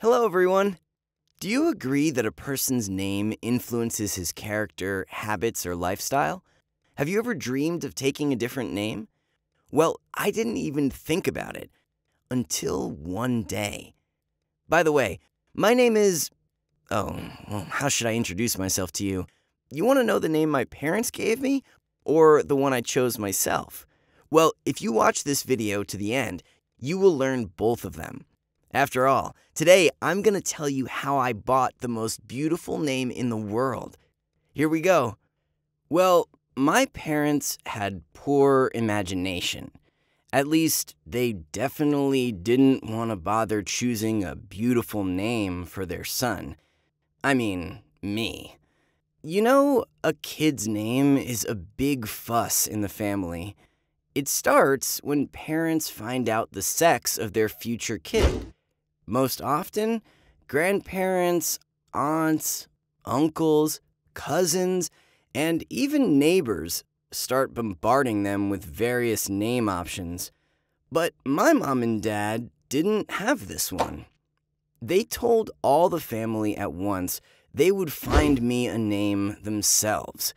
Hello, everyone. Do you agree that a person's name influences his character, habits, or lifestyle? Have you ever dreamed of taking a different name? Well, I didn't even think about it until one day. By the way, my name is. How should I introduce myself to you? You want to know the name my parents gave me, or the one I chose myself? Well, if you watch this video to the end, you will learn both of them. After all, today I'm going to tell you how I bought the most beautiful name in the world. Here we go. Well, my parents had poor imagination. At least, they definitely didn't want to bother choosing a beautiful name for their son. I mean, me. You know, a kid's name is a big fuss in the family. It starts when parents find out the sex of their future kid. Most often, grandparents, aunts, uncles, cousins, and even neighbors start bombarding them with various name options. But my mom and dad didn't have this one. They told all the family at once they would find me a name themselves.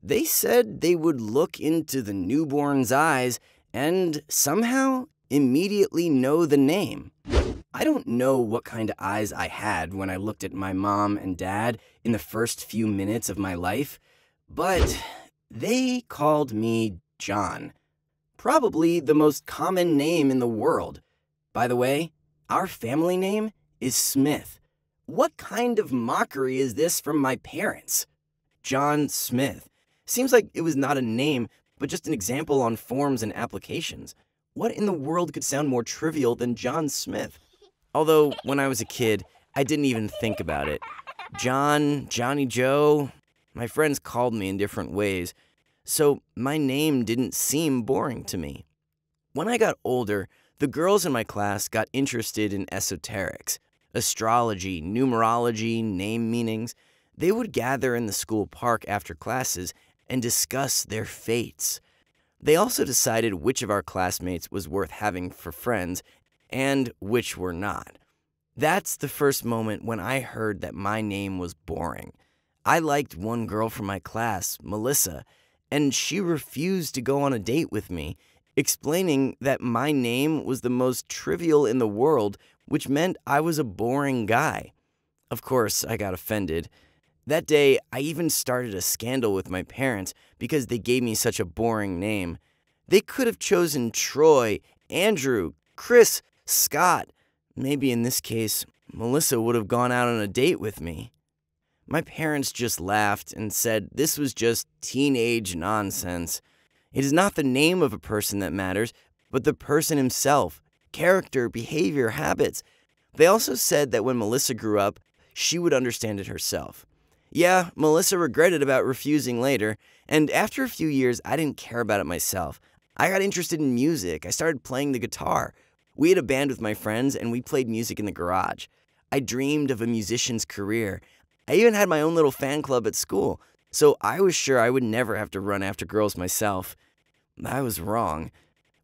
They said they would look into the newborn's eyes and somehow immediately know the name. I don't know what kind of eyes I had when I looked at my mom and dad in the first few minutes of my life, but they called me John. Probably the most common name in the world. By the way, our family name is Smith. What kind of mockery is this from my parents? John Smith. Seems like it was not a name, but just an example on forms and applications. What in the world could sound more trivial than John Smith? Although, when I was a kid, I didn't even think about it. John, Johnny Joe, my friends called me in different ways, so my name didn't seem boring to me. When I got older, the girls in my class got interested in esoterics, astrology, numerology, name meanings. They would gather in the school park after classes and discuss their fates. They also decided which of our classmates was worth having for friends and which were not. That's the first moment when I heard that my name was boring. I liked one girl from my class, Melissa, and she refused to go on a date with me, explaining that my name was the most trivial in the world, which meant I was a boring guy. Of course, I got offended. That day, I even started a scandal with my parents because they gave me such a boring name. They could have chosen Troy, Andrew, Chris, Scott. Maybe in this case, Melissa would have gone out on a date with me. My parents just laughed and said this was just teenage nonsense. It is not the name of a person that matters, but the person himself, character, behavior, habits. They also said that when Melissa grew up, she would understand it herself. Yeah, Melissa regretted about refusing later, and after a few years, I didn't care about it myself. I got interested in music. I started playing the guitar. We had a band with my friends, and we played music in the garage. I dreamed of a musician's career. I even had my own little fan club at school, so I was sure I would never have to run after girls myself. I was wrong.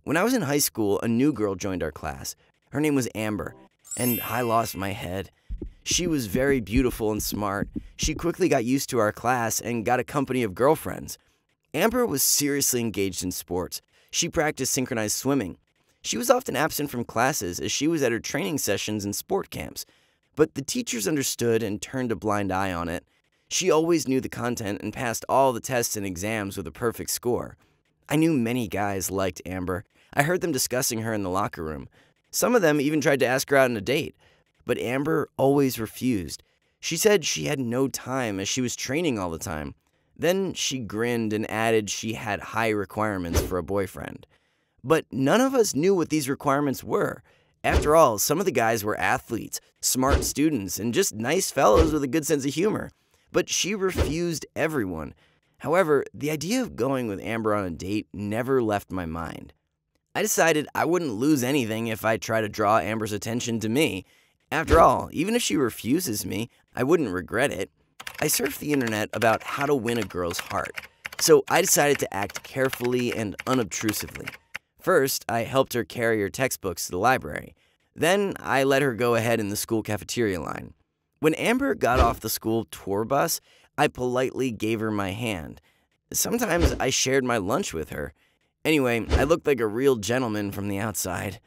When I was in high school, a new girl joined our class. Her name was Amber, and I lost my head. She was very beautiful and smart. She quickly got used to our class and got a company of girlfriends. Amber was seriously engaged in sports. She practiced synchronized swimming. She was often absent from classes as she was at her training sessions and sport camps. But the teachers understood and turned a blind eye on it. She always knew the content and passed all the tests and exams with a perfect score. I knew many guys liked Amber. I heard them discussing her in the locker room. Some of them even tried to ask her out on a date. But Amber always refused. She said she had no time as she was training all the time. Then she grinned and added she had high requirements for a boyfriend. But none of us knew what these requirements were. After all, some of the guys were athletes, smart students, and just nice fellows with a good sense of humor. But she refused everyone. However, the idea of going with Amber on a date never left my mind. I decided I wouldn't lose anything if I tried to draw Amber's attention to me. After all, even if she refuses me, I wouldn't regret it. I surfed the internet about how to win a girl's heart, so I decided to act carefully and unobtrusively. First, I helped her carry her textbooks to the library. Then I let her go ahead in the school cafeteria line. When Amber got off the school tour bus, I politely gave her my hand. Sometimes I shared my lunch with her. Anyway, I looked like a real gentleman from the outside.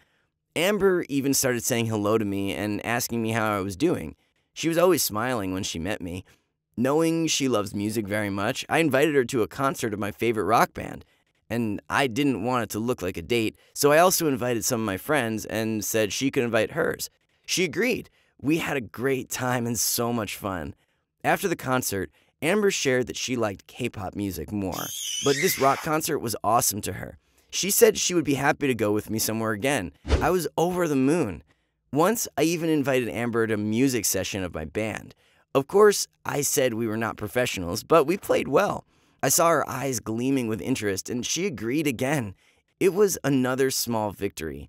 Amber even started saying hello to me and asking me how I was doing. She was always smiling when she met me. Knowing she loves music very much, I invited her to a concert of my favorite rock band. And I didn't want it to look like a date, so I also invited some of my friends and said she could invite hers. She agreed. We had a great time and so much fun. After the concert, Amber shared that she liked K-pop music more, but this rock concert was awesome to her. She said she would be happy to go with me somewhere again. I was over the moon. Once, I even invited Amber to a music session of my band. Of course, I said we were not professionals, but we played well. I saw her eyes gleaming with interest, and she agreed again. It was another small victory.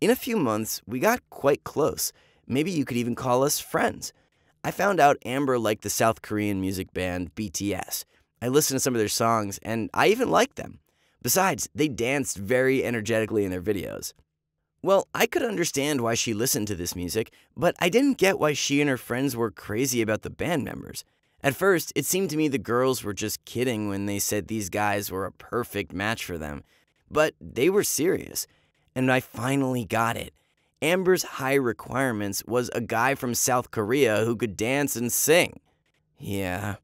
In a few months, we got quite close. Maybe you could even call us friends. I found out Amber liked the South Korean music band BTS. I listened to some of their songs, and I even liked them. Besides, they danced very energetically in their videos. Well, I could understand why she listened to this music, but I didn't get why she and her friends were crazy about the band members. At first, it seemed to me the girls were just kidding when they said these guys were a perfect match for them. But they were serious, and I finally got it. Amber's high requirements was a guy from South Korea who could dance and sing. Yeah.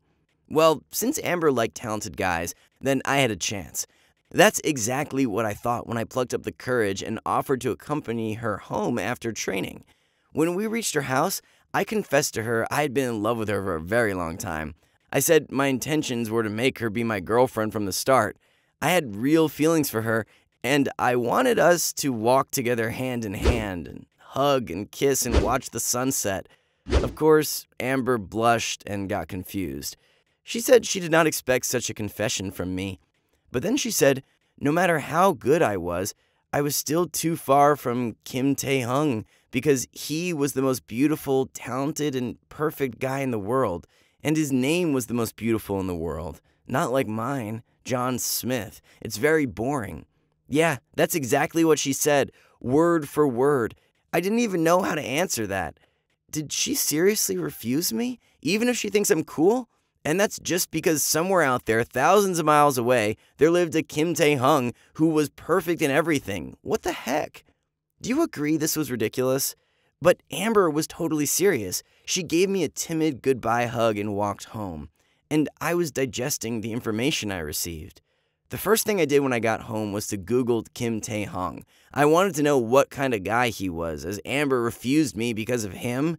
Well, since Amber liked talented guys, then I had a chance. That's exactly what I thought when I plucked up the courage and offered to accompany her home after training. When we reached her house, I confessed to her I had been in love with her for a very long time. I said my intentions were to make her be my girlfriend from the start. I had real feelings for her, and I wanted us to walk together hand in hand and hug and kiss and watch the sunset. Of course, Amber blushed and got confused. She said she did not expect such a confession from me. But then she said, no matter how good I was still too far from Kim Tae-hung because he was the most beautiful, talented, and perfect guy in the world, and his name was the most beautiful in the world. Not like mine, John Smith. It's very boring. Yeah, that's exactly what she said, word for word. I didn't even know how to answer that. Did she seriously refuse me, even if she thinks I'm cool? And that's just because somewhere out there, thousands of miles away, there lived a Kim Tae-hung who was perfect in everything. What the heck? Do you agree this was ridiculous? But Amber was totally serious. She gave me a timid goodbye hug and walked home. And I was digesting the information I received. The first thing I did when I got home was to Google Kim Tae-hung. I wanted to know what kind of guy he was, as Amber refused me because of him.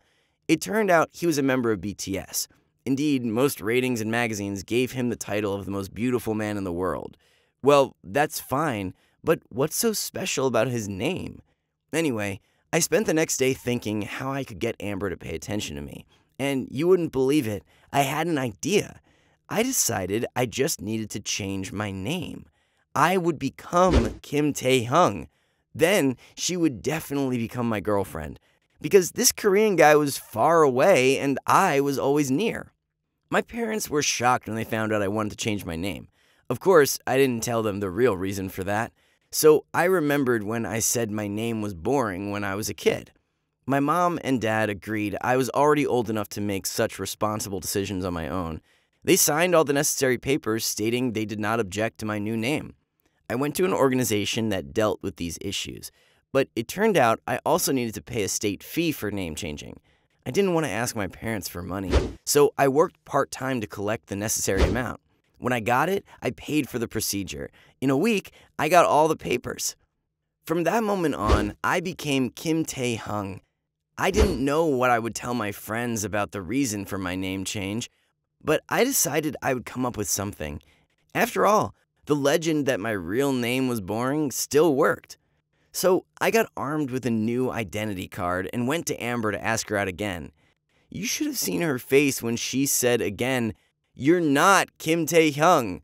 It turned out he was a member of BTS. Indeed, most ratings and magazines gave him the title of the most beautiful man in the world. Well, that's fine, but what's so special about his name? Anyway, I spent the next day thinking how I could get Amber to pay attention to me. And you wouldn't believe it, I had an idea. I decided I just needed to change my name. I would become Kim Tae-hung. Then she would definitely become my girlfriend. Because this Korean guy was far away and I was always near. My parents were shocked when they found out I wanted to change my name. Of course, I didn't tell them the real reason for that. So I remembered when I said my name was boring when I was a kid. My mom and dad agreed I was already old enough to make such responsible decisions on my own. They signed all the necessary papers stating they did not object to my new name. I went to an organization that dealt with these issues, but it turned out I also needed to pay a state fee for name changing. I didn't want to ask my parents for money, so I worked part-time to collect the necessary amount. When I got it, I paid for the procedure. In a week, I got all the papers. From that moment on, I became Kim Tae-hung. I didn't know what I would tell my friends about the reason for my name change, but I decided I would come up with something. After all, the legend that my real name was boring still worked. So I got armed with a new identity card and went to Amber to ask her out again. You should have seen her face when she said again, "You're not Kim Tae-hung."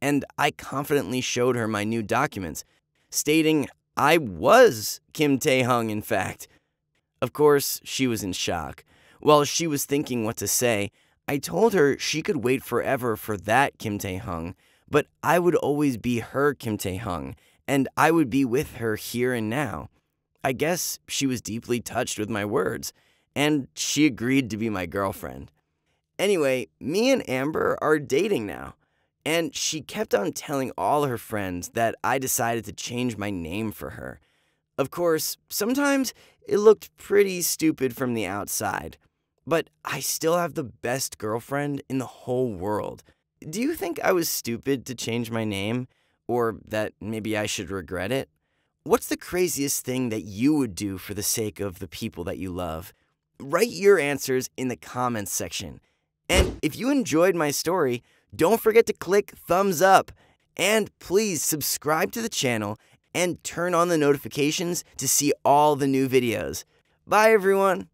And I confidently showed her my new documents, stating I was Kim Tae-hung, in fact. Of course, she was in shock. While she was thinking what to say, I told her she could wait forever for that Kim Tae-hung, but I would always be her Kim Tae-hung, and I would be with her here and now. I guess she was deeply touched with my words, and she agreed to be my girlfriend. Anyway, me and Amber are dating now, and she kept on telling all her friends that I decided to change my name for her. Of course, sometimes it looked pretty stupid from the outside, but I still have the best girlfriend in the whole world. Do you think I was stupid to change my name? Or that maybe I should regret it? What's the craziest thing that you would do for the sake of the people that you love? Write your answers in the comments section. And if you enjoyed my story, don't forget to click thumbs up. And please subscribe to the channel and turn on the notifications to see all the new videos. Bye, everyone.